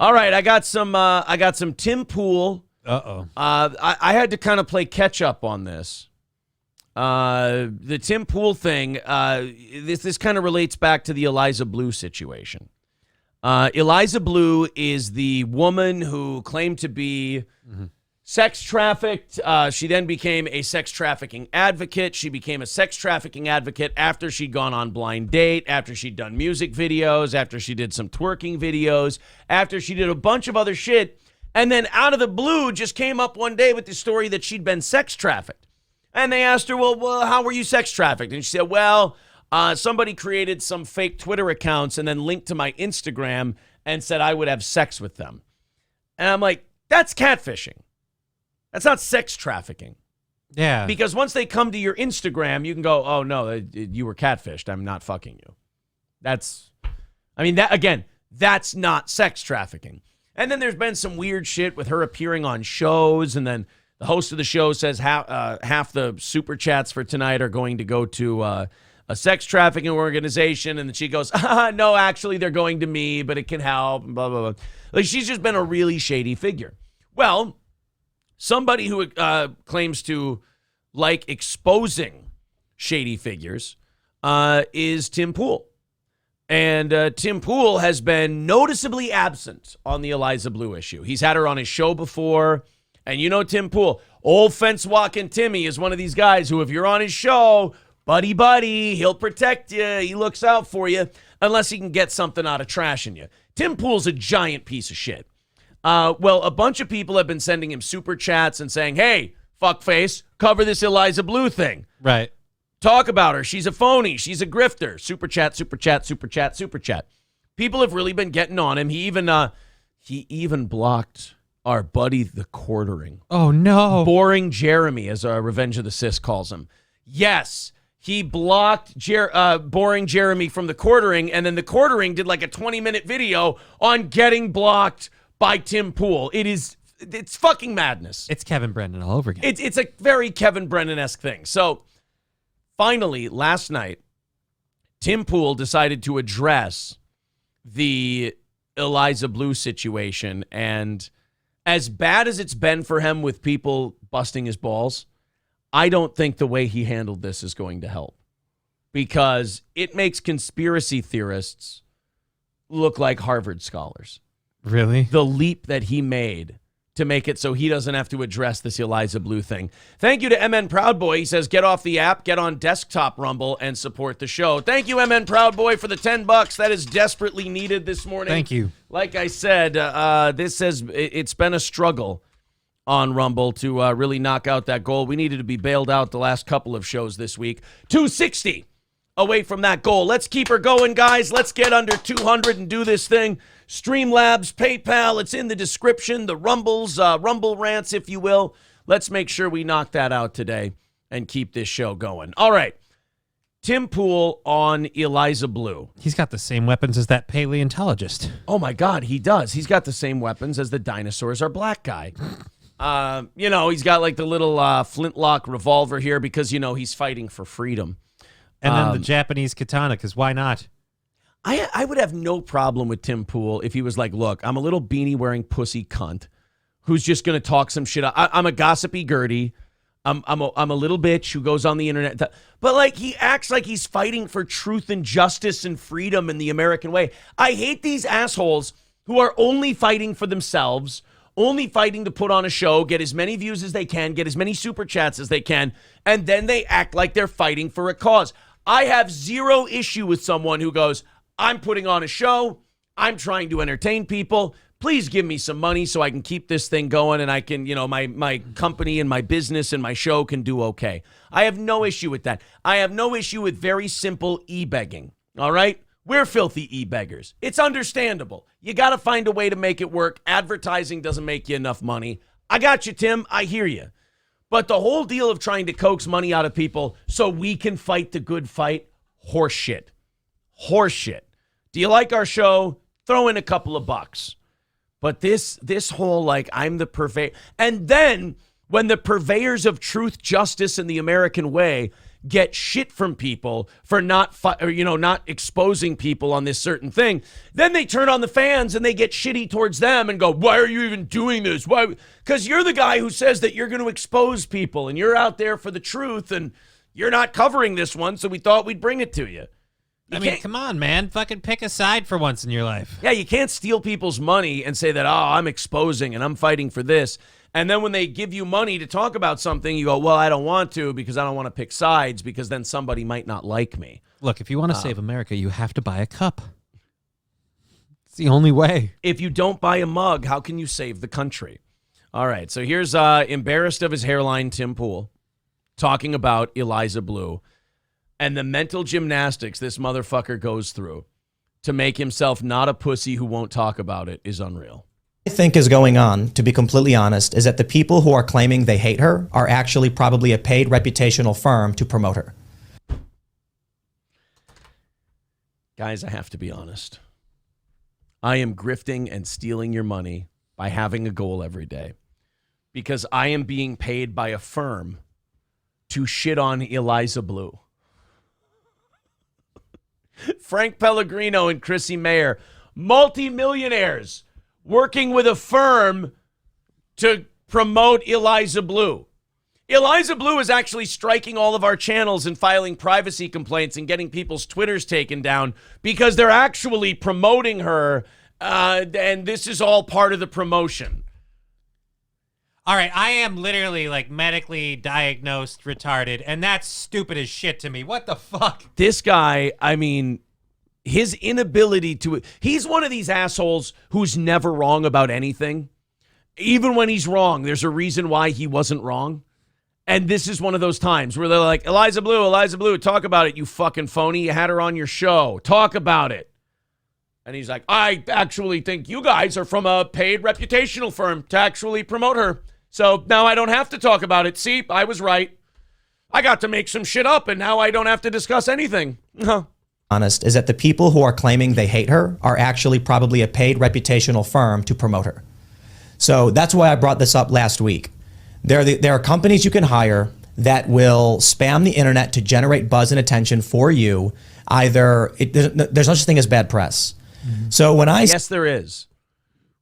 All right, I got some Tim Pool. Uh-oh. I had to kind of play catch up on this. The Tim Pool thing, this kind of relates back to the Eliza Bleu situation. Eliza Bleu is the woman who claimed to be sex trafficked. She then became a sex trafficking advocate. She became a sex trafficking advocate after she'd gone on Blind Date, after she'd done music videos, after she did some twerking videos, after she did a bunch of other shit. And then out of the blue just came up one day with the story that she'd been sex trafficked. And they asked her, well, how were you sex trafficked? And she said, well, somebody created some fake Twitter accounts and then linked to my Instagram and said I would have sex with them. And I'm like, that's catfishing. That's not sex trafficking. Yeah. Because once they come to your Instagram, you can go, oh, no, you were catfished. I'm not fucking you. That's not sex trafficking. And then there's been some weird shit with her appearing on shows, and then the host of the show says half the super chats for tonight are going to go to a sex trafficking organization, and then she goes, no, actually, they're going to me, but it can help, blah, blah, blah. Like, she's just been a really shady figure. Well, somebody who claims to like exposing shady figures is Tim Pool. And Tim Pool has been noticeably absent on the Eliza Bleu issue. He's had her on his show before. And you know Tim Pool, old fence-walking Timmy is one of these guys who, if you're on his show, buddy, he'll protect you. He looks out for you unless he can get something out of trashing you. Tim Pool's a giant piece of shit. Well, a bunch of people have been sending him super chats and saying, hey, fuckface, cover this Eliza Bleu thing. Right. Talk about her. She's a phony. She's a grifter. Super chat, super chat, super chat, super chat. People have really been getting on him. He even blocked our buddy, the Quartering. Oh, no. Boring Jeremy, as Revenge of the Sis calls him. Yes, he blocked Boring Jeremy from the Quartering, and then the Quartering did like a 20-minute video on getting blocked by Tim Pool. It's fucking madness. It's Kevin Brennan all over again. It's a very Kevin Brennan-esque thing. So, finally, last night, Tim Pool decided to address the Eliza Bleu situation, and as bad as it's been for him with people busting his balls, I don't think the way he handled this is going to help, because it makes conspiracy theorists look like Harvard scholars. Really? The leap that he made to make it so he doesn't have to address this Eliza Bleu thing. Thank you to MN Proud Boy. He says, get off the app, get on desktop Rumble, and support the show. Thank you, MN Proud Boy, for the $10. That is desperately needed this morning. Thank you. Like I said, it's been a struggle on Rumble to really knock out that goal. We needed to be bailed out the last couple of shows this week. 260 away from that goal. Let's keep her going, guys. Let's get under 200 and do this thing. Streamlabs, PayPal, it's in the description. The Rumbles, Rumble rants, if you will. Let's make sure we knock that out today and keep this show going. All right. Tim Pool on Eliza Bleu. He's got the same weapons as that paleontologist. Oh, my God, he does. He's got the same weapons as the dinosaurs are black guy. He's got like the little flintlock revolver here because, he's fighting for freedom. And then the Japanese katana, because why not? I would have no problem with Tim Pool if he was like, look, I'm a little beanie-wearing pussy cunt who's just going to talk some shit. I'm a gossipy Gertie. I'm a little bitch who goes on the internet. But, like, he acts like he's fighting for truth and justice and freedom in the American way. I hate these assholes who are only fighting for themselves, only fighting to put on a show, get as many views as they can, get as many super chats as they can, and then they act like they're fighting for a cause. I have zero issue with someone who goes, I'm putting on a show. I'm trying to entertain people. Please give me some money so I can keep this thing going and I can, my company and my business and my show can do okay. I have no issue with that. I have no issue with very simple e-begging, all right? We're filthy e-beggars. It's understandable. You got to find a way to make it work. Advertising doesn't make you enough money. I got you, Tim. I hear you. But the whole deal of trying to coax money out of people so we can fight the good fight, horseshit. Horseshit. Do you like our show? Throw in a couple of bucks. But this whole, like, I'm the purveyor. And then when the purveyors of truth, justice, and the American way get shit from people for not exposing people on this certain thing. Then they turn on the fans and they get shitty towards them and go, why are you even doing this? Why? Because you're the guy who says that you're going to expose people and you're out there for the truth and you're not covering this one, so we thought we'd bring it to you. I mean, come on, man. Fucking pick a side for once in your life. Yeah, you can't steal people's money and say that, I'm exposing and I'm fighting for this. And then when they give you money to talk about something, you go, well, I don't want to because I don't want to pick sides because then somebody might not like me. Look, if you want to save America, you have to buy a cup. It's the only way. If you don't buy a mug, how can you save the country? All right, so here's embarrassed of his hairline Tim Pool talking about Eliza Bleu and the mental gymnastics this motherfucker goes through to make himself not a pussy who won't talk about it is unreal. I think is going on, to be completely honest, is that the people who are claiming they hate her are actually probably a paid reputational firm to promote her. Guys, I have to be honest. I am grifting and stealing your money by having a goal every day because I am being paid by a firm to shit on Eliza Bleu. Frank Pellegrino and Chrissy Mayer, multimillionaires working with a firm to promote Eliza Bleu. Eliza Bleu is actually striking all of our channels and filing privacy complaints and getting people's Twitters taken down because they're actually promoting her, and this is all part of the promotion. All right, I am literally like medically diagnosed retarded, and that's stupid as shit to me. What the fuck? This guy, I mean, his inability to... He's one of these assholes who's never wrong about anything. Even when he's wrong, there's a reason why he wasn't wrong. And this is one of those times where they're like, Eliza Bleu, talk about it, you fucking phony. You had her on your show. Talk about it. And he's like, I actually think you guys are from a paid reputational firm to actually promote her. So now I don't have to talk about it. See, I was right. I got to make some shit up, and now I don't have to discuss anything. Honest, is that the people who are claiming they hate her are actually probably a paid reputational firm to promote her. So that's why I brought this up last week. There are companies you can hire that will spam the internet to generate buzz and attention for you. There's no such thing as bad press. Mm-hmm. So when Yes, there is.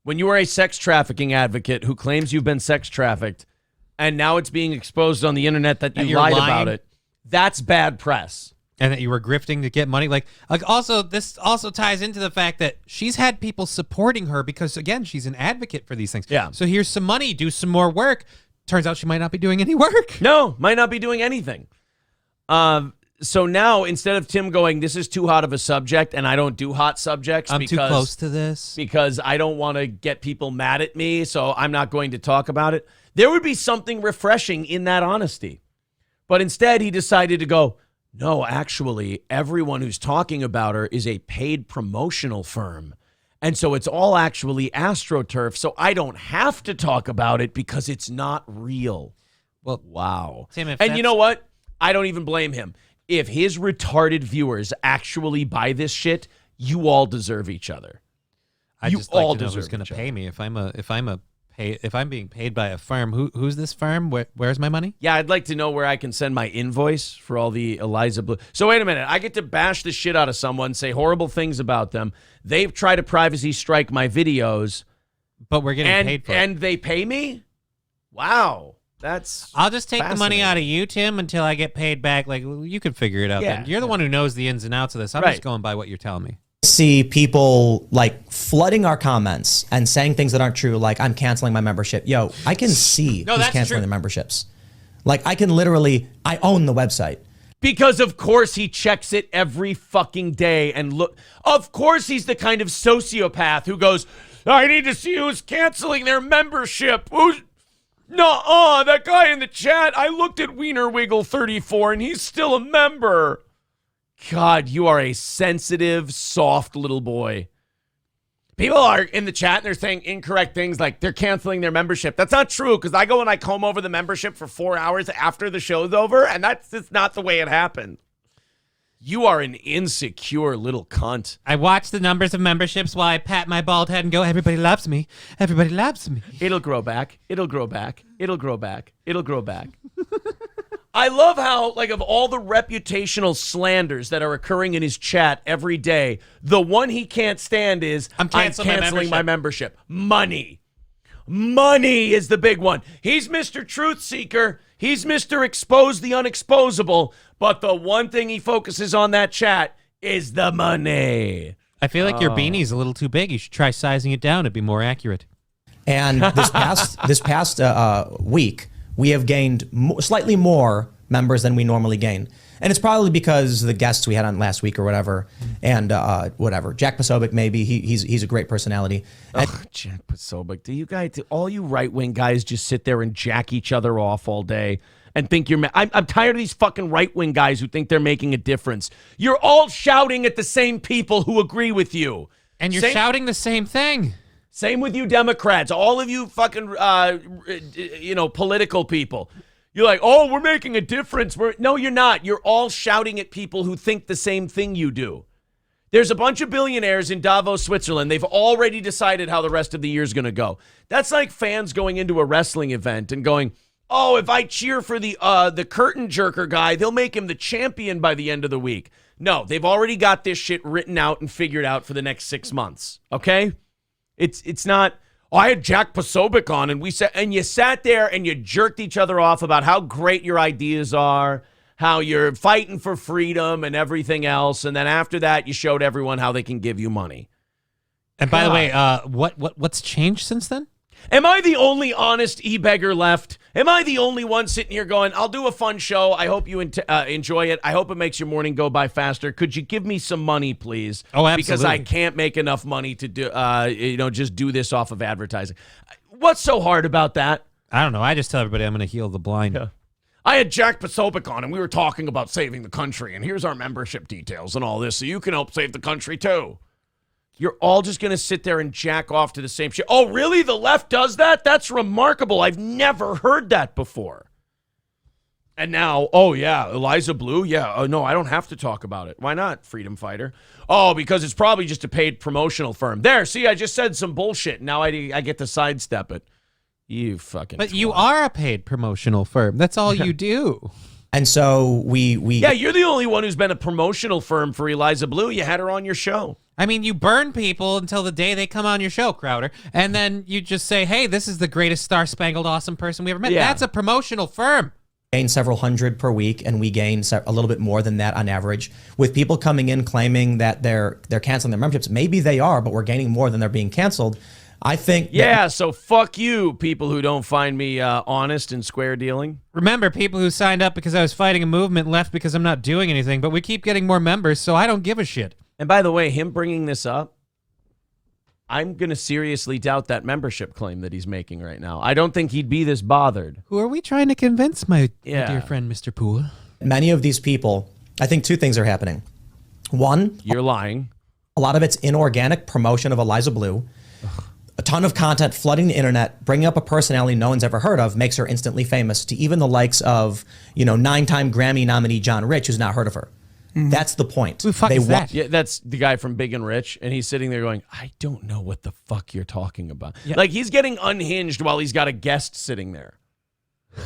When you are a sex trafficking advocate who claims you've been sex trafficked and now it's being exposed on the internet that you lied about it, that's bad press. And that you were grifting to get money. Like also, this also ties into the fact that she's had people supporting her because, again, she's an advocate for these things. Yeah. So here's some money, do some more work. Turns out she might not be doing any work. No, might not be doing anything. So now, instead of Tim going, this is too hot of a subject, and I don't do hot subjects. I'm too close to this. Because I don't want to get people mad at me, so I'm not going to talk about it. There would be something refreshing in that honesty. But instead, he decided to go, no, actually, everyone who's talking about her is a paid promotional firm. And so it's all actually AstroTurf, so I don't have to talk about it because it's not real. Well, wow. Tim, and you know what? I don't even blame him. If his retarded viewers actually buy this shit, you all deserve each other. I just like to know who's going to pay me if I'm being paid by a firm. Who's this firm? Where's my money? Yeah, I'd like to know where I can send my invoice for all the Eliza Bleu. So wait a minute. I get to bash the shit out of someone, say horrible things about them. They've tried to privacy strike my videos. But we're getting paid for it. And they pay me? Wow. I'll just take the money out of you, Tim, until I get paid back. Like, you can figure it out. Yeah, then. You're the one who knows the ins and outs of this. I'm just going by what you're telling me. See people like flooding our comments and saying things that aren't true, like I'm canceling my membership. Yo, I can see who's canceling their memberships. Like I own the website. Because of course he checks it every fucking day and look. Of course he's the kind of sociopath who goes, I need to see who's canceling their membership. Nuh-uh, that guy in the chat, I looked at Wiener Wiggle 34 and he's still a member. God, you are a sensitive, soft little boy. People are in the chat and they're saying incorrect things like they're canceling their membership. That's not true because I go and I comb over the membership for 4 hours after the show's over and that's just not the way it happened. You are an insecure little cunt. I watch the numbers of memberships while I pat my bald head and go, everybody loves me. Everybody loves me. It'll grow back. It'll grow back. It'll grow back. It'll grow back. I love how, like, of all the reputational slanders that are occurring in his chat every day, the one he can't stand is, I'm canceling my membership. Money. Money is the big one. He's Mr. Truth Seeker. He's Mr. Expose the Unexposable. But the one thing he focuses on that chat is the money. I feel like your beanie's a little too big. You should try sizing it down to be more accurate. And this past week, we have gained slightly more members than we normally gain. And it's probably because the guests we had on last week or whatever, and whatever. Jack Posobiec, maybe. He's a great personality. Jack Posobiec. Do all you right-wing guys just sit there and jack each other off all day and think you're... I'm tired of these fucking right-wing guys who think they're making a difference. You're all shouting at the same people who agree with you. And you're shouting the same thing. Same with you Democrats. All of you fucking, political people. You're like, oh, we're making a difference. No, you're not. You're all shouting at people who think the same thing you do. There's a bunch of billionaires in Davos, Switzerland. They've already decided how the rest of the year is going to go. That's like fans going into a wrestling event and going, oh, if I cheer for the curtain jerker guy, they'll make him the champion by the end of the week. No, they've already got this shit written out and figured out for the next 6 months. Okay? It's not... Oh, I had Jack Posobiec on, and you sat there and you jerked each other off about how great your ideas are, how you're fighting for freedom and everything else, and then after that, you showed everyone how they can give you money. And by the way, what's changed since then? Am I the only honest e-beggar left? Am I the only one sitting here going, I'll do a fun show. I hope you enjoy it. I hope it makes your morning go by faster. Could you give me some money, please? Oh, absolutely. Because I can't make enough money to do, just do this off of advertising. What's so hard about that? I don't know. I just tell everybody I'm going to heal the blind. Yeah. I had Jack Posobiec on, and we were talking about saving the country, and here's our membership details and all this, so you can help save the country, too. You're all just going to sit there and jack off to the same shit. Oh, really? The left does that? That's remarkable. I've never heard that before. And now, oh, yeah, Eliza Bleu? Yeah, oh, no, I don't have to talk about it. Why not, freedom fighter? Oh, because it's probably just a paid promotional firm. There, see, I just said some bullshit. Now I get to sidestep it. You fucking But twat. you are a paid promotional firm. That's all you do. And so we Yeah, you're the only one who's been a promotional firm for Eliza Bleu. You had her on your show. I mean, you burn people until the day they come on your show, Crowder, and then you just say, hey, this is the greatest star-spangled awesome person we ever met. Yeah. That's a promotional firm. gain several hundred per week, and we gain a little bit more than that on average. With people coming in claiming that they're canceling their memberships, maybe they are, but we're gaining more than they're being canceled. I think. Yeah, so fuck you, people who don't find me honest and square dealing. Remember, people who signed up because I was fighting a movement left because I'm not doing anything, but we keep getting more members, so I don't give a shit. And by the way, him bringing this up, I'm going to seriously doubt that membership claim that he's making right now. I don't think he'd be this bothered. Who are we trying to convince, my dear friend, Mr. Poole? Many of these people, I think two things are happening. One, you're lying. A lot of it's inorganic promotion of Eliza Bleu. A ton of content flooding the internet, bringing up a personality no one's ever heard of, makes her instantly famous to even the likes of, 9-time Grammy nominee John Rich, who's not heard of her. Mm-hmm. That's the point. Who the fuck is that? Yeah, that's the guy from Big and Rich, and he's sitting there going, I don't know what the fuck you're talking about. Yeah. Like, he's getting unhinged while he's got a guest sitting there.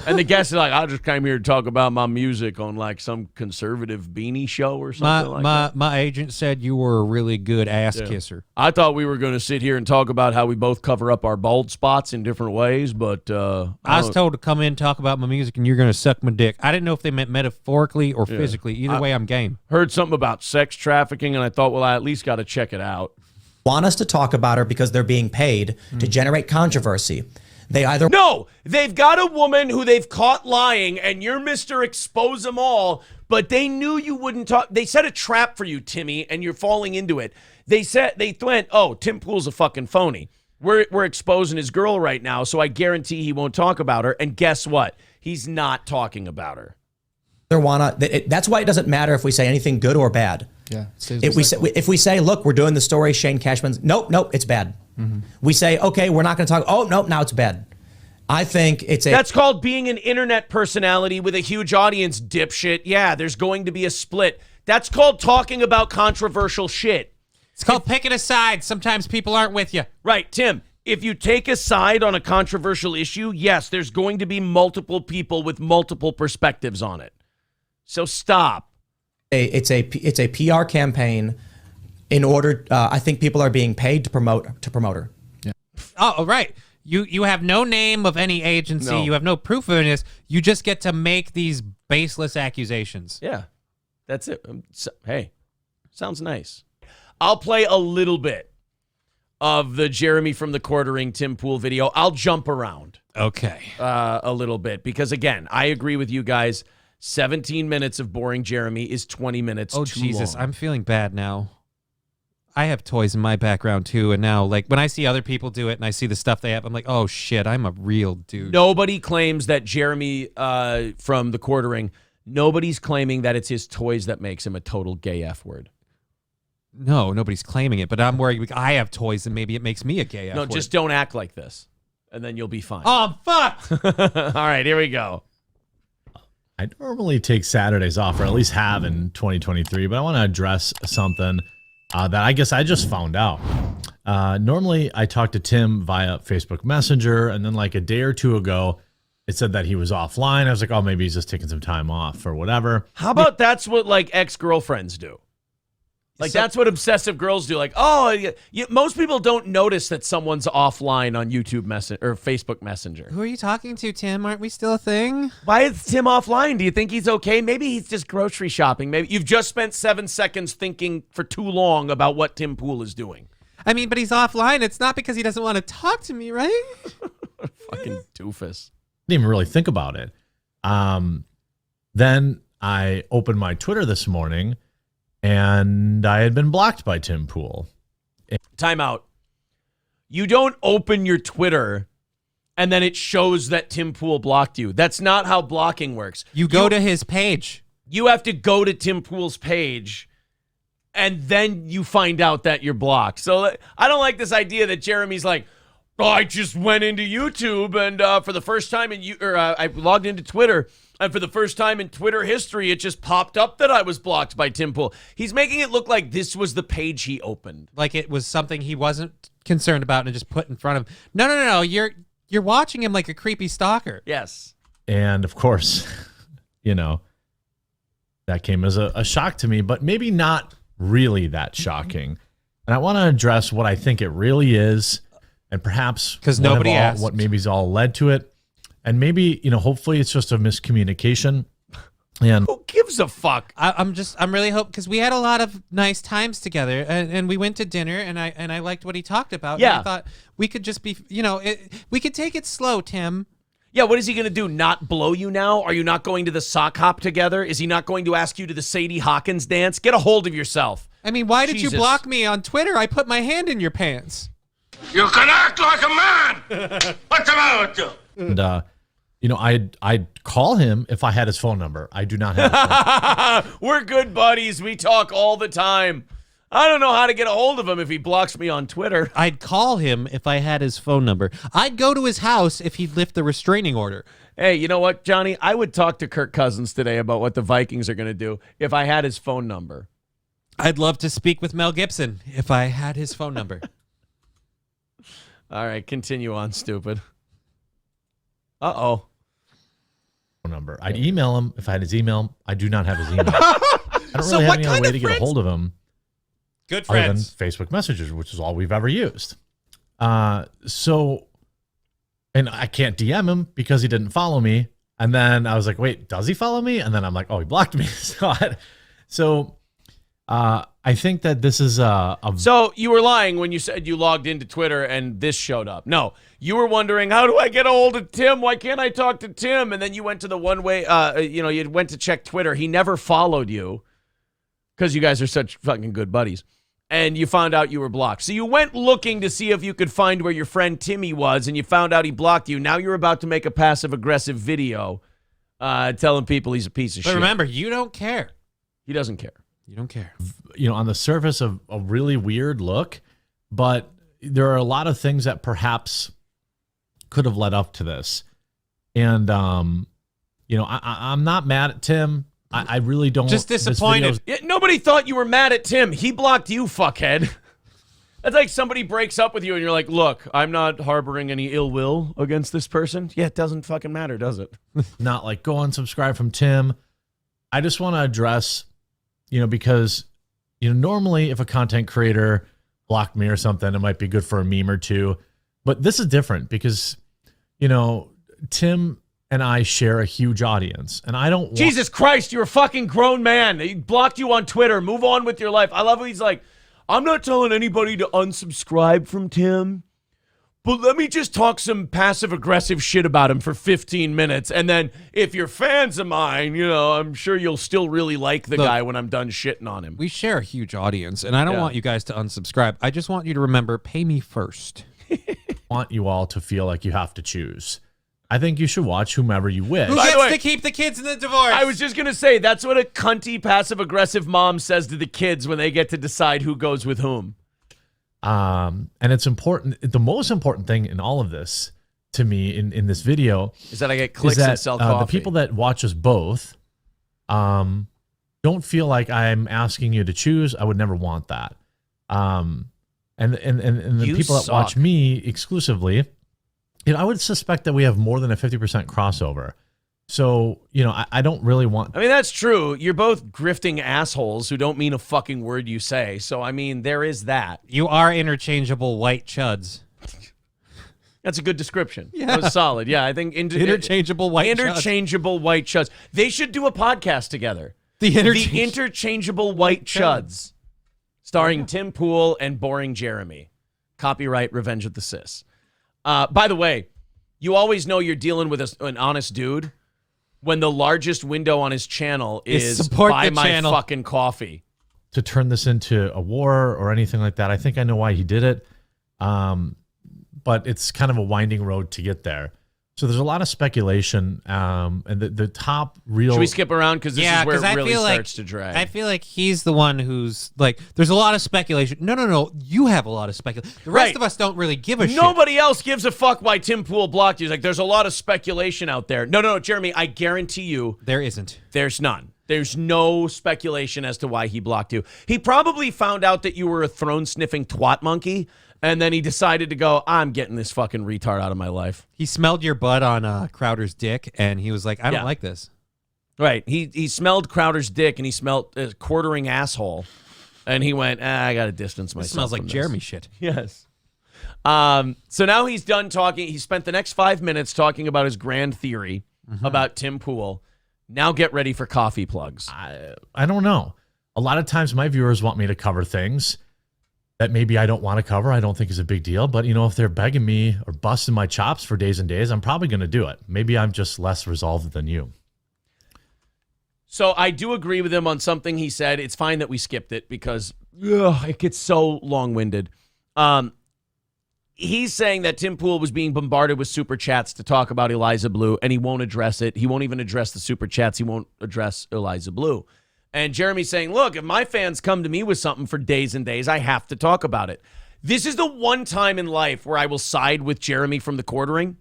And the guest is like, I just came here to talk about my music on like some conservative beanie show or something that. My agent said you were a really good ass kisser. I thought we were going to sit here and talk about how we both cover up our bald spots in different ways, but I was told to come in and talk about my music and you're going to suck my dick. I didn't know if they meant metaphorically or physically. Either way, I'm game. Heard something about sex trafficking, and I thought, well, I at least got to check it out. Want us to talk about her because they're being paid to generate controversy. No, they've got a woman who they've caught lying, and you're Mr. Expose Them All, but they knew you wouldn't talk. They set a trap for you, Timmy, and you're falling into it. They went, oh, Tim Pool's a fucking phony. We're exposing his girl right now, so I guarantee he won't talk about her. And guess what? He's not talking about her. That's why it doesn't matter if we say anything good or bad. Yeah. If we say, look, we're doing the story, Shane Cashman's, nope, it's bad. Mm-hmm. We say, okay, we're not going to talk. Oh, nope, now it's bad. I think that's called being an internet personality with a huge audience, dipshit. Yeah, there's going to be a split. That's called talking about controversial shit. It's called picking a side. Sometimes people aren't with you. Right, Tim. if you take a side on a controversial issue, yes, there's going to be multiple people with multiple perspectives on it. So stop. It's a PR campaign. In order, I think people are being paid to promote her. Yeah. Oh, right. You have no name of any agency. No. You have no proof of this. You just get to make these baseless accusations. Yeah, that's it. Hey, sounds nice. I'll play a little bit of the Jeremy from the Quartering Tim Pool video. I'll jump around. Okay. A little bit because, again, I agree with you guys. 17 minutes of boring Jeremy is 20 minutes Oh, too Jesus. long. I'm feeling bad now. I have toys in my background, too. And now, like, when I see other people do it and I see the stuff they have, I'm like, oh, shit, I'm a real dude. Nobody claims that Jeremy from the Quartering, nobody's claiming that it's his toys that makes him a total gay F word. No, nobody's claiming it, but I'm worried I have toys and maybe it makes me a gay F No, word. just don't act like this, and then you'll be fine. Oh, fuck! All right, here we go. I normally take Saturdays off, or at least have in 2023, but I want to address something that I guess I just found out. Normally, I talk to Tim via Facebook Messenger, and then like a day or two ago, it said that he was offline. I was like, oh, maybe he's just taking some time off or whatever. How about that's what like ex-girlfriends do? Like that's what obsessive girls do. Like, oh, most people don't notice that someone's offline on YouTube or Facebook Messenger. Who are you talking to, Tim? Aren't we still a thing? Why is Tim offline? Do you think he's okay? Maybe he's just grocery shopping. Maybe you've just spent 7 seconds thinking for too long about what Tim Pool is doing. I mean, but he's offline. It's not because he doesn't want to talk to me, right? Fucking doofus. Didn't even really think about it. Then I opened my Twitter this morning, and I had been blocked by Tim Pool. Time out. You don't open your Twitter and then it shows that Tim Pool blocked you. That's not how blocking works. You go to his page. You have to go to Tim Pool's page and then you find out that you're blocked. So I don't like this idea that Jeremy's like, oh, I just went into YouTube and for the first time I logged into Twitter. And for the first time in Twitter history, it just popped up that I was blocked by Tim Pool. He's making it look like this was the page he opened. Like it was something he wasn't concerned about and just put in front of him. No. You're watching him like a creepy stalker. Yes. And of course, that came as a shock to me, but maybe not really that shocking. And I want to address what I think it really is, and perhaps because nobody asked what maybe's all led to it. And maybe, hopefully it's just a miscommunication. And who gives a fuck? I'm really hoping, because we had a lot of nice times together, and we went to dinner, and I liked what he talked about. Yeah. And I thought we could just be, we could take it slow, Tim. Yeah, what is he going to do? Not blow you now? Are you not going to the sock hop together? Is he not going to ask you to the Sadie Hawkins dance? Get a hold of yourself. I mean, why did Jesus. you block me on Twitter? I put my hand in your pants. You can act like a man! What's the matter with you? And, I'd call him if I had his phone number. I do not have his phone number. We're good buddies. We talk all the time. I don't know how to get a hold of him if he blocks me on Twitter. I'd call him if I had his phone number. I'd go to his house if he'd lift the restraining order. Hey, you know what, Johnny? I would talk to Kirk Cousins today about what the Vikings are going to do if I had his phone number. I'd love to speak with Mel Gibson if I had his phone number. All right, continue on, stupid. Uh-oh. Number. I'd email him if I had his email. I do not have his email. I don't really have any other way to get a hold of him. Good Other than friends. Facebook Messages, which is all we've ever used. And I can't DM him because he didn't follow me. And then I was like, wait, does he follow me? And then I'm like, oh, he blocked me. So I think that this is So you were lying when you said you logged into Twitter and this showed up. No, you were wondering, how do I get a hold of Tim? Why can't I talk to Tim? And then you went to the one-way, you went to check Twitter. He never followed you because you guys are such fucking good buddies. And you found out you were blocked. So you went looking to see if you could find where your friend Timmy was, and you found out he blocked you. Now you're about to make a passive-aggressive video telling people he's a piece of shit. But remember, you don't care. He doesn't care. You don't care. on the surface of a really weird look, but there are a lot of things that perhaps could have led up to this. And, I'm not mad at Tim. I really don't. Just this disappointed. Yeah, nobody thought you were mad at Tim. He blocked you, fuckhead. That's like somebody breaks up with you and you're like, look, I'm not harboring any ill will against this person. Yeah, it doesn't fucking matter, does it? Not like go unsubscribe from Tim. I just want to address, because, normally if a content creator blocked me or something, it might be good for a meme or two. But this is different because, Tim and I share a huge audience. And I don't want... Jesus Christ, you're a fucking grown man. He blocked you on Twitter. Move on with your life. I love how he's like, I'm not telling anybody to unsubscribe from Tim, but let me just talk some passive-aggressive shit about him for 15 minutes. And then if you're fans of mine, I'm sure you'll still really like the guy when I'm done shitting on him. We share a huge audience, and I don't want you guys to unsubscribe. I just want you to remember, pay me first. want you all to feel like you have to choose. I think you should watch whomever you wish. Who gets to keep the kids in the divorce? I was just going to say, that's what a cunty, passive-aggressive mom says to the kids when they get to decide who goes with whom. And it's important. The most important thing in all of this, to me, in this video, is that I get clicks and sell coffee. The people that watch us both don't feel like I'm asking you to choose. I would never want that. And the people that watch me exclusively, I would suspect that we have more than a 50% crossover. So, I don't really want... I mean, that's true. You're both grifting assholes who don't mean a fucking word you say. So, I mean, there is that. You are interchangeable white chuds. That's a good description. Yeah. That was solid. Yeah, I think... interchangeable white chuds. They should do a podcast together. The Interchangeable White Chuds. Starring Tim Pool and Boring Jeremy. Copyright Revenge of the Sis. By the way, you always know you're dealing with an honest dude when the largest window on his channel is buy my fucking coffee. To turn this into a war or anything like that, I think I know why he did it. But it's kind of a winding road to get there. So there's a lot of speculation, and the top real... Should we skip around? Because this is where it really starts to drag. I feel like he's the one who's like, there's a lot of speculation. No. You have a lot of speculation. The rest of us don't really give a shit. Nobody else gives a fuck why Tim Pool blocked you. He's like, there's a lot of speculation out there. No, Jeremy, I guarantee you... There isn't. There's none. There's no speculation as to why he blocked you. He probably found out that you were a throne-sniffing twat monkey, and then he decided to go, I'm getting this fucking retard out of my life. He smelled your butt on Crowder's dick, and he was like, I don't like this. Right. He smelled Crowder's dick, and he smelled a quartering asshole, and he went, I got to distance myself. It smells like Jeremy shit. Yes. So now he's done talking. He spent the next 5 minutes talking about his grand theory about Tim Pool. Now get ready for coffee plugs. I don't know. A lot of times my viewers want me to cover things that maybe I don't want to cover. I don't think is a big deal. But, if they're begging me or busting my chops for days and days, I'm probably going to do it. Maybe I'm just less resolved than you. So I do agree with him on something he said. It's fine that we skipped it because it gets so long-winded. He's saying that Tim Pool was being bombarded with super chats to talk about Eliza Bleu, and he won't address it. He won't even address the super chats. He won't address Eliza Bleu. And Jeremy's saying, look, if my fans come to me with something for days and days, I have to talk about it. This is the one time in life where I will side with Jeremy from the quartering,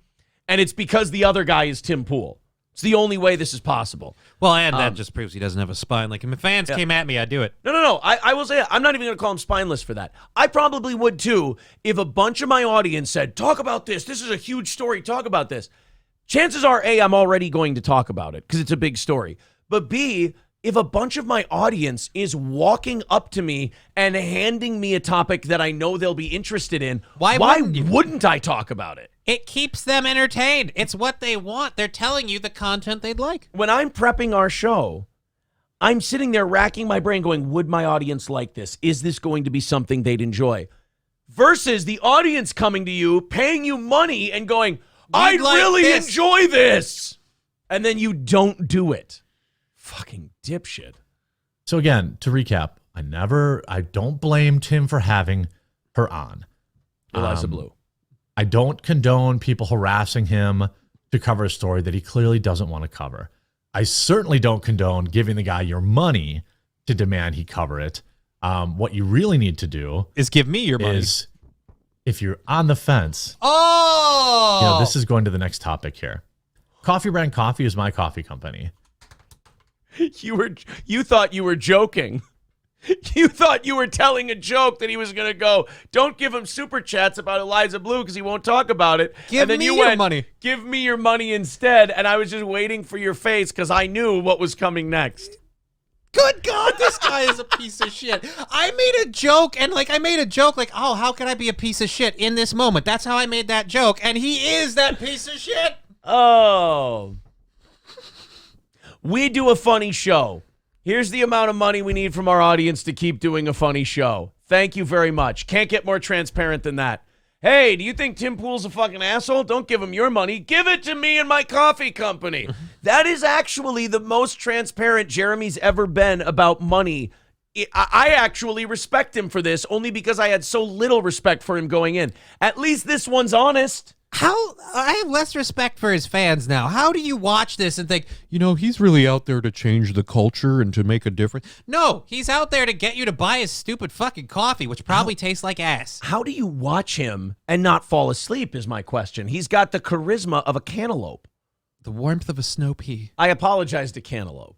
and it's because the other guy is Tim Pool. It's the only way this is possible. Well, and that just proves he doesn't have a spine. Like, if my fans came at me, I'd do it. No. I will say, I'm not even going to call him spineless for that. I probably would, too, if a bunch of my audience said, talk about this. This is a huge story. Talk about this. Chances are, A, I'm already going to talk about it because it's a big story. But B, if a bunch of my audience is walking up to me and handing me a topic that I know they'll be interested in, why wouldn't I talk about it? It keeps them entertained. It's what they want. They're telling you the content they'd like. When I'm prepping our show, I'm sitting there racking my brain going, would my audience like this? Is this going to be something they'd enjoy? Versus the audience coming to you, paying you money and going, I'd really enjoy this. And then you don't do it. Fucking dipshit. So again, to recap, I don't blame Tim for having her on. Eliza Bleu. I don't condone people harassing him to cover a story that he clearly doesn't want to cover. I certainly don't condone giving the guy your money to demand he cover it. What you really need to do is give me your money. Is if you're on the fence. Oh! This is going to the next topic here. Coffee Brand Coffee is my coffee company. You thought you were joking. You thought you were telling a joke that he was going to go, don't give him super chats about Eliza Bleu because he won't talk about it. Give and then me you your went, money. Give me your money instead. And I was just waiting for your face because I knew what was coming next. Good God, this guy is a piece of shit. I made a joke, and like, oh, how can I be a piece of shit in this moment? That's how I made that joke, and he is that piece of shit. Oh. We do a funny show. Here's the amount of money we need from our audience to keep doing a funny show. Thank you very much. Can't get more transparent than that. Hey, do you think Tim Pool's a fucking asshole? Don't give him your money. Give it to me and my coffee company. That is actually the most transparent Jeremy's ever been about money. I actually respect him for this only because I had so little respect for him going in. At least this one's honest. How I have less respect for his fans now. How do you watch this and think, he's really out there to change the culture and to make a difference? No, he's out there to get you to buy his stupid fucking coffee, which probably tastes like ass. How do you watch him and not fall asleep is my question. He's got the charisma of a cantaloupe. The warmth of a snow pea. I apologize to cantaloupe.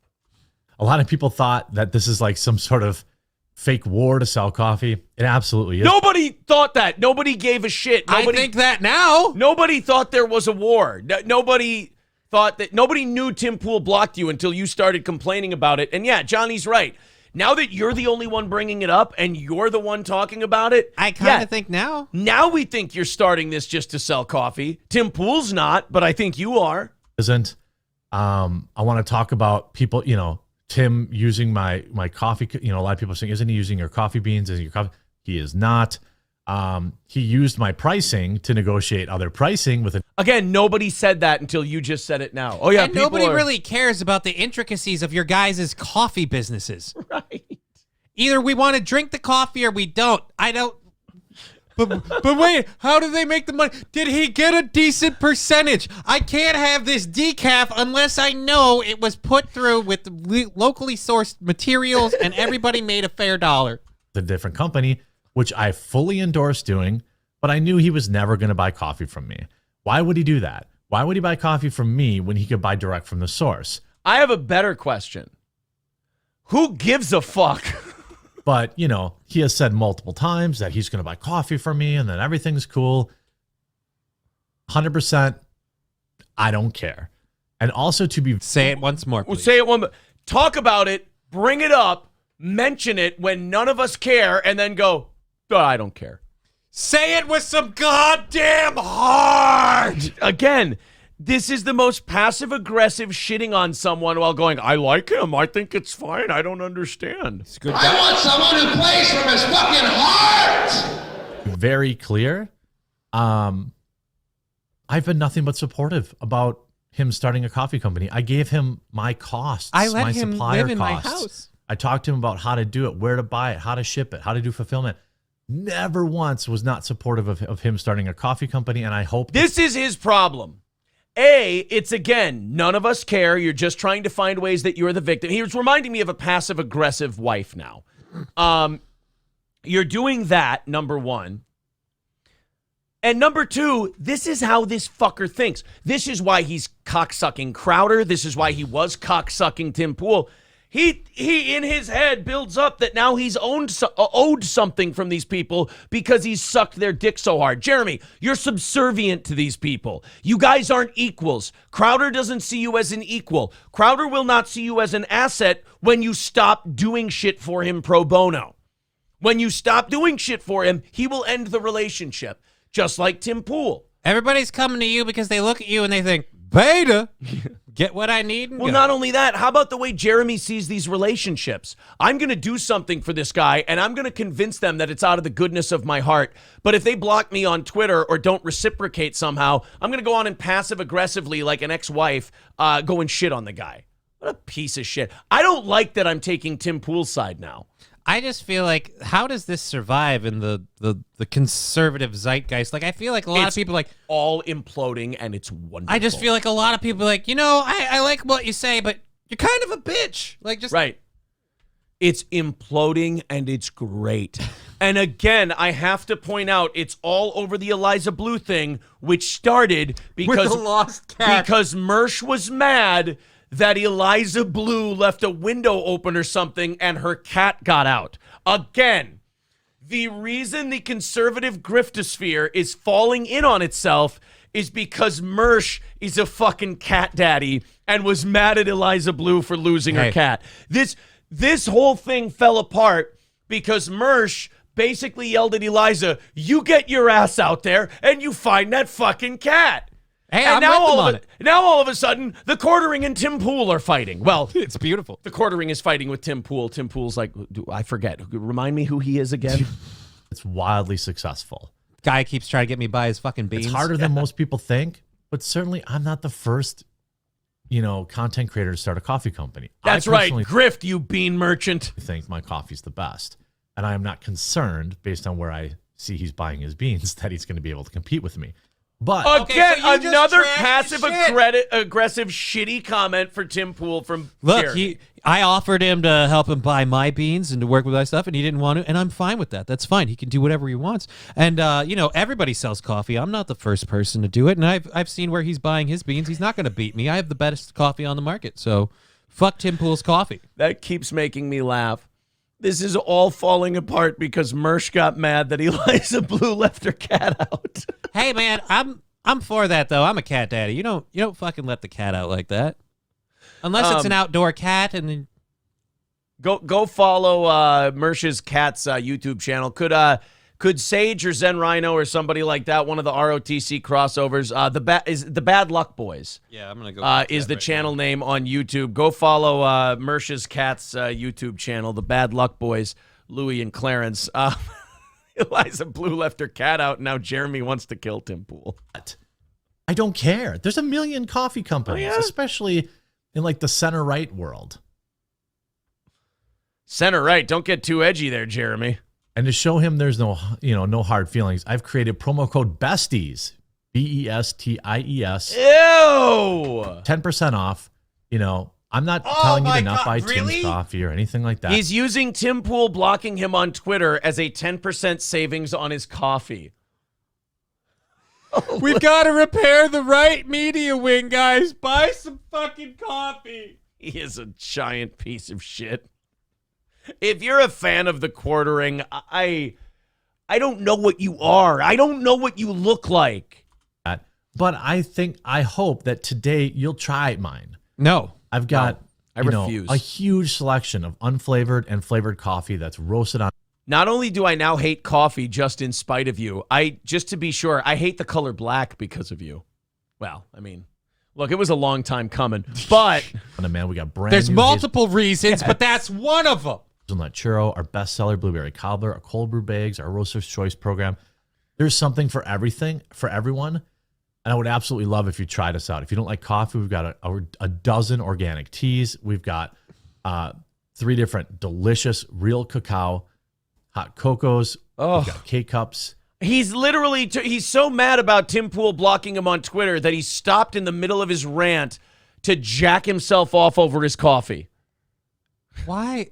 A lot of people thought that this is like some sort of fake war to sell coffee. It absolutely is. Nobody thought that. Nobody gave a shit. Nobody, I think that now. Nobody thought there was a war. Nobody thought that. Nobody knew Tim Pool blocked you until you started complaining about it. And yeah, Johnny's right. Now that you're the only one bringing it up and you're the one talking about it, I kind of think now. Now we think you're starting this just to sell coffee. Tim Pool's not, but I think you are. Isn't. I want to talk about people, Tim using my coffee, a lot of people are saying, isn't he using your coffee beans? Is your coffee? He is not. He used my pricing to negotiate other pricing with Again, nobody said that until you just said it now. Oh yeah, and nobody really cares about the intricacies of your guys' coffee businesses. Right. Either we want to drink the coffee or we don't. I don't. But wait, how do they make the money? Did he get a decent percentage? I can't have this decaf unless I know it was put through with locally sourced materials and everybody made a fair dollar. a different company, which I fully endorse doing, but I knew he was never going to buy coffee from me. Why would he do that? Why would he buy coffee from me when he could buy direct from the source? I have a better question. Who gives a fuck? But, he has said multiple times that he's going to buy coffee from me and then everything's cool. 100%, I don't care. And also to be... Say it once more, please. Say it one more. Talk about it, bring it up, mention it when none of us care, and then go, oh, I don't care. Say it with some goddamn heart! Again, this is the most passive-aggressive shitting on someone while going, I like him. I think it's fine. I don't understand. It's a good I guy. want someone who plays from his fucking heart! very clear. I've been nothing but supportive about him starting a coffee company. I gave him my costs, I let my him supplier live in my costs. house. I talked to him about how to do it, where to buy it, how to ship it, how to do fulfillment. Never once was not supportive of him starting a coffee company, and I hope This is his problem. It's again, none of us care. You're just trying to find ways that you're the victim. He was reminding me of a passive-aggressive wife now. You're doing that, number one. And number two, this is how this fucker thinks. This is why he's cocksucking Crowder. This is why he was cocksucking Tim Pool. He in his head builds up that now he's owed something from these people because he's sucked their dick so hard. Jeremy, you're subservient to these people. You guys aren't equals. Crowder doesn't see you as an equal. Crowder will not see you as an asset when you stop doing shit for him pro bono. When you stop doing shit for him, he will end the relationship, just like Tim Pool. Everybody's coming to you because they look at you and they think, beta, get what I need and Well, go. not only that, how about the way Jeremy sees these relationships? I'm going to do something for this guy, and I'm going to convince them that it's out of the goodness of my heart. But if they block me on Twitter or don't reciprocate somehow, I'm going to go on and passive-aggressively, like an ex-wife, go and shit on the guy. What a piece of shit. I don't like that I'm taking Tim Pool's side now. I just feel like, how does this survive in the conservative zeitgeist? Like, I feel like a lot of people like all imploding, and it's wonderful. I just feel like a lot of people are like, I like what you say, but you're kind of a bitch. Like, just right. It's imploding, and it's great. And again, I have to point out, it's all over the Eliza Bleu thing, which started because with the lost cat. because Mersh was mad that Eliza Bleu left a window open or something and her cat got out. Again, the reason the conservative griftosphere is falling in on itself is because Mersh is a fucking cat daddy and was mad at Eliza Bleu for losing her cat. This whole thing fell apart because Mersh basically yelled at Eliza, "You get your ass out there and you find that fucking cat." Hey, And I'm now with them on it. now all of a sudden, the Quartering and Tim Pool are fighting. Well, It's beautiful. the Quartering is fighting with Tim Pool. Tim Pool's like, I forget. Remind me who he is again. It's wildly successful. Guy keeps trying to get me by his fucking beans. It's harder than most people think, but certainly I'm not the first, content creator to start a coffee company. That's I right. personally Grift, you bean merchant. think my coffee's the best. And I am not concerned, based on where I see he's buying his beans, that he's going to be able to compete with me. But Again, so you just another trashed passive shit. aggressive shitty comment for Tim Pool from Look, Jeremy. I offered him to help him buy my beans and to work with my stuff, and he didn't want to, and I'm fine with that. That's fine. He can do whatever he wants. And everybody sells coffee. I'm not the first person to do it, and I've seen where he's buying his beans. He's not going to beat me. I have the best coffee on the market, so fuck Tim Pool's coffee. That keeps making me laugh. This is all falling apart because Mersh got mad that Eliza Bleu left her cat out. Hey man, I'm for that though. I'm a cat daddy. You don't fucking let the cat out like that. Unless it's an outdoor cat, and then Go follow Mersh's cat's YouTube channel. Could Sage or Zen Rhino or somebody like that, one of the ROTC crossovers, the Bad Luck Boys. yeah, I'm gonna go. Is the channel name on YouTube. Go follow Mersh's cat's YouTube channel, the Bad Luck Boys, Louie and Clarence. Eliza Bleu left her cat out, and now Jeremy wants to kill Tim Pool. I don't care. There's a million coffee companies, especially in like the center right world. Center right, don't get too edgy there, Jeremy. And to show him there's no hard feelings, I've created promo code BESTIES, BESTIES, Ew! 10% off. I'm not telling you to not buy really? Tim's coffee or anything like that. He's using Tim Pool blocking him on Twitter as a 10% savings on his coffee. We've got to repair the right media wing, guys. Buy some fucking coffee. He is a giant piece of shit. If you're a fan of the Quartering, I don't know what you are. I don't know what you look like. But I hope that today you'll try mine. No. I've got I refuse. a huge selection of unflavored and flavored coffee that's roasted on. Not only do I now hate coffee just in spite of you, just to be sure, I hate the color black because of you. Well, I mean, look, it was a long time coming, but Man, we got brand There's new multiple reasons, but that's one of them. hazelnut churro, our bestseller blueberry cobbler, our cold brew bags, our roaster's choice program. There's something for everything, for everyone. And I would absolutely love if you tried us out. If you don't like coffee, we've got a dozen organic teas. We've got 3 different delicious real cacao, hot cocos. We've got K-cups. he's literally, he's so mad about Tim Pool blocking him on Twitter that he stopped in the middle of his rant to jack himself off over his coffee. Why?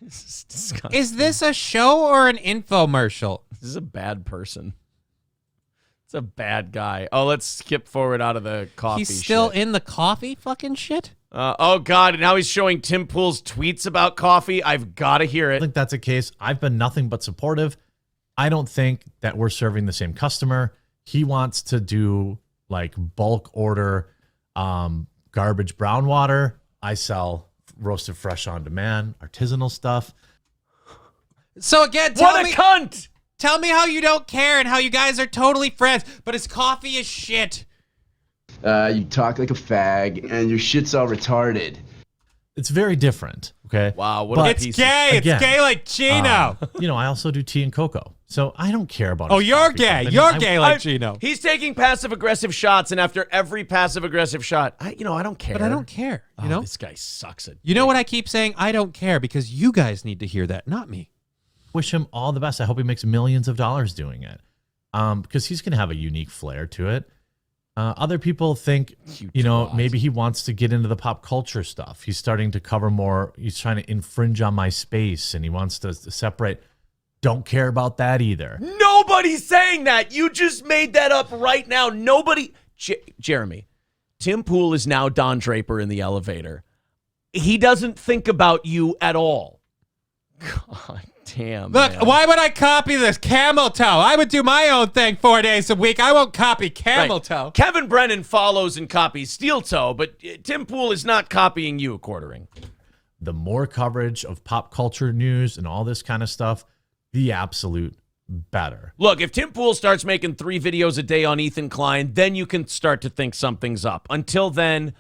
This is disgusting. Is this a show or an infomercial? This is a bad person. It's a bad guy. Oh, let's skip forward out of the coffee He's still shit. in the coffee fucking shit? Oh, God. And now he's showing Tim Pool's tweets about coffee. I've got to hear I it. think that's the case. I've been nothing but supportive. I don't think that we're serving the same customer. He wants to do like bulk order garbage brown water. I sell roasted fresh on demand, artisanal stuff. So again, What a cunt! tell me how you don't care and how you guys are totally friends, but his coffee is shit. You talk like a fag, and your shit's all retarded. It's very different. Okay. Wow, what But a It's piece gay. It's again, gay like Chino. I also do tea and cocoa. So I don't care about Oh, his you're coffee gay. company. You're I- gay like Chino. He's taking passive-aggressive shots, and after every passive-aggressive shot, I don't care. But I don't care. You know? This guy sucks at You know what I keep saying? I don't care because you guys need to hear that, not me. wish him all the best. I hope he makes millions of dollars doing it, because he's going to have a unique flair to it. Other people think, maybe he wants to get into the pop culture stuff. He's starting to cover more. He's trying to infringe on my space, and he wants to separate. Don't care about that either. Nobody's saying that. You just made that up right now. Nobody. Jeremy, Tim Pool is now Don Draper in the elevator. He doesn't think about you at all. God damn. Look, man. why would I copy this? Camel toe. I would do my own thing 4 days a week. I won't copy camel toe. Kevin Brennan follows and copies steel toe, but Tim Pool is not copying you, Quartering. The more coverage of pop culture news and all this kind of stuff, the absolute better. Look, if Tim Pool starts making 3 videos a day on Ethan Klein, then you can start to think something's up. Until then,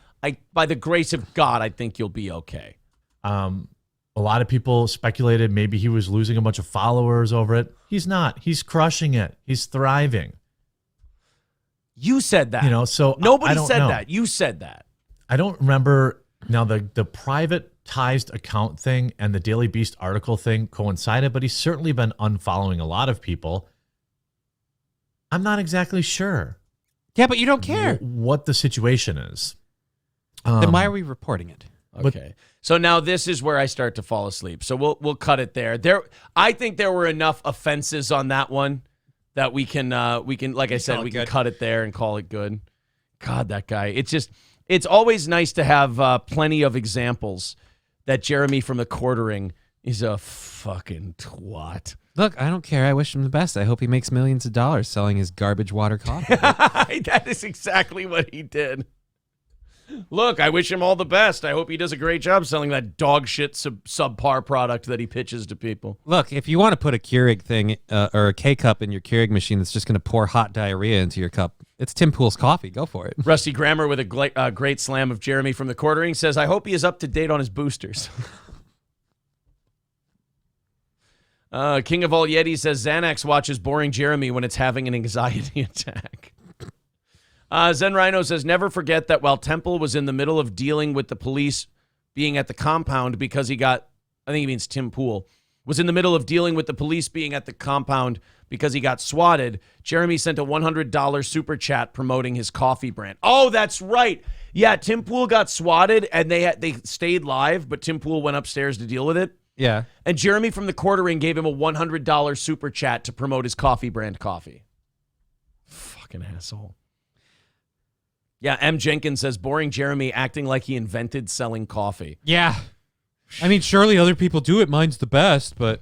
by the grace of God, I think you'll be okay. A lot of people speculated maybe he was losing a bunch of followers over it. He's not. He's crushing it. He's thriving. You said that. So nobody I don't said know. that. You said that. I don't remember. Now, the privatized account thing and the Daily Beast article thing coincided, but he's certainly been unfollowing a lot of people. I'm not exactly sure. Yeah, but you don't care. What the situation is. Then why are we reporting it? Okay. So now this is where I start to fall asleep. So we'll cut it there. I think there were enough offenses on that one that we can like I said, we can cut it there and call it good. God, that guy. It's always nice to have plenty of examples that Jeremy from the Quartering is a fucking twat. Look, I don't care. I wish him the best. I hope he makes millions of dollars selling his garbage water coffee. That is exactly what he did. Look, I wish him all the best. I hope he does a great job selling that dog shit subpar product that he pitches to people. Look, if you want to put a Keurig thing or a K-cup in your Keurig machine that's just going to pour hot diarrhea into your cup, it's Tim Pool's coffee. Go for it. Rusty Grammer with a great slam of Jeremy from the Quartering says, I hope he is up to date on his boosters. King of All Yeti says, Xanax watches boring Jeremy when it's having an anxiety attack. Zen Rhino says, never forget that while Temple was in the middle of dealing with the police being at the compound because he got, I think he means Tim Pool, was in the middle of dealing with the police being at the compound because he got swatted, Jeremy sent a $100 super chat promoting his coffee brand. Oh, that's right. Yeah, Tim Pool got swatted and they stayed live, but Tim Pool went upstairs to deal with it. Yeah. And Jeremy from the Quartering gave him a $100 super chat to promote his coffee brand coffee. Fucking asshole. Yeah, M. Jenkins says, boring Jeremy acting like he invented selling coffee. Yeah. I mean, surely other people do it. Mine's the best, but...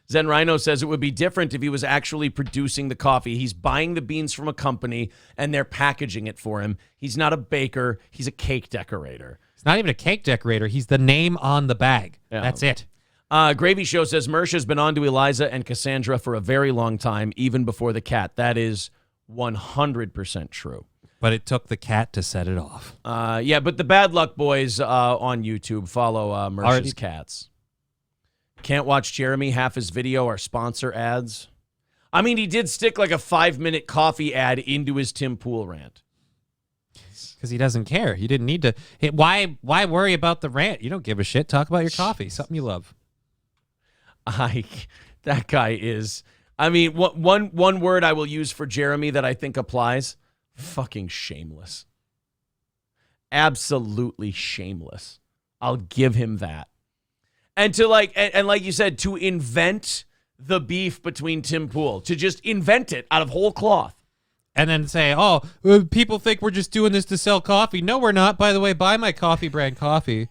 Zen Rhino says it would be different if he was actually producing the coffee. He's buying the beans from a company, and they're packaging it for him. He's not a baker. He's a cake decorator. He's not even a cake decorator. He's the name on the bag. Yeah. That's it. Gravy Show says, Mersha's been on to Eliza and Cassandra for a very long time, even before the cat. That is 100% true. But it took the cat to set it off. Yeah, but the Bad Luck Boys on YouTube follow Mersha's cats. Can't watch Jeremy. Half his video are sponsor ads. I mean, he did stick like a 5-minute coffee ad into his Tim Pool rant. Because he doesn't care. You didn't need to. Why worry about the rant? You don't give a shit. Talk about your coffee. Something you love. That guy is. I mean, one word I will use for Jeremy that I think applies. Fucking shameless. Absolutely shameless. I'll give him that. And to like you said, to invent the beef between Tim Pool, to just invent it out of whole cloth. And then say, oh, people think we're just doing this to sell coffee. No, we're not. By the way, buy my coffee brand coffee.